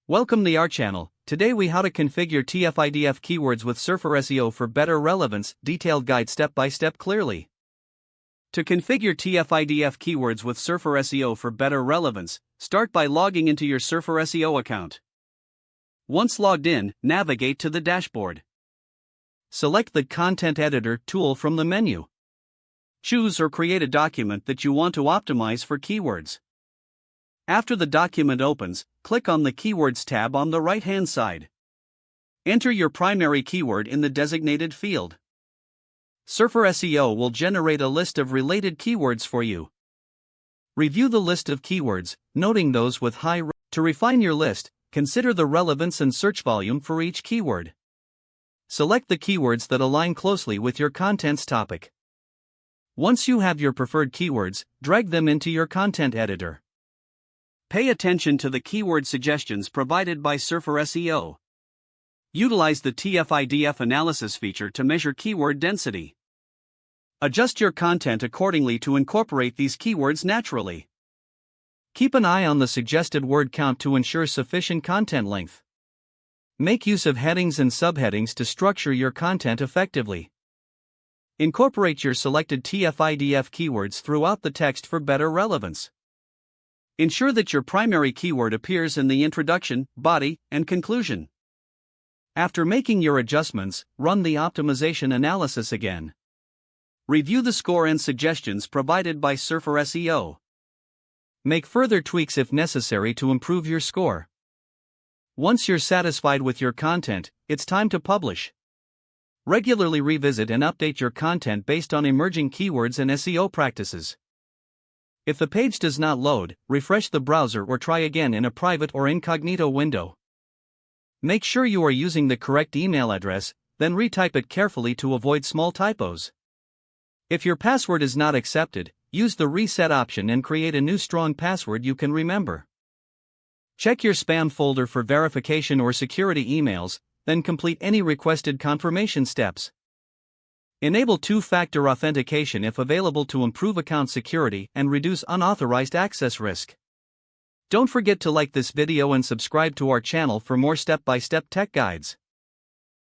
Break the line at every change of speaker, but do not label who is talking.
Welcome to our channel. Today we how to configure TF-IDF keywords with SurferSEO for better relevance, detailed guide step by step clearly. To configure TF-IDF keywords with SurferSEO for better relevance, start by logging into your SurferSEO account. Once logged in, navigate to the dashboard. Select the Content Editor tool from the menu. Choose or create a document that you want to optimize for keywords. After the document opens, click on the Keywords tab on the right-hand side. Enter your primary keyword in the designated field. SurferSEO will generate a list of related keywords for you. Review the list of keywords, noting those with high rank. To refine your list, consider the relevance and search volume for each keyword. Select the keywords that align closely with your content's topic. Once you have your preferred keywords, drag them into your content editor. Pay attention to the keyword suggestions provided by SurferSEO. Utilize the TF-IDF analysis feature to measure keyword density. Adjust your content accordingly to incorporate these keywords naturally. Keep an eye on the suggested word count to ensure sufficient content length. Make use of headings and subheadings to structure your content effectively. Incorporate your selected TF-IDF keywords throughout the text for better relevance. Ensure that your primary keyword appears in the introduction, body, and conclusion. After making your adjustments, run the optimization analysis again. Review the score and suggestions provided by SurferSEO. Make further tweaks if necessary to improve your score. Once you're satisfied with your content, it's time to publish. Regularly revisit and update your content based on emerging keywords and SEO practices. If the page does not load, refresh the browser or try again in a private or incognito window. Make sure you are using the correct email address, then retype it carefully to avoid small typos. If your password is not accepted, use the reset option and create a new strong password you can remember. Check your spam folder for verification or security emails, then complete any requested confirmation steps. Enable two-factor authentication if available to improve account security and reduce unauthorized access risk. Don't forget to like this video and subscribe to our channel for more step-by-step tech guides.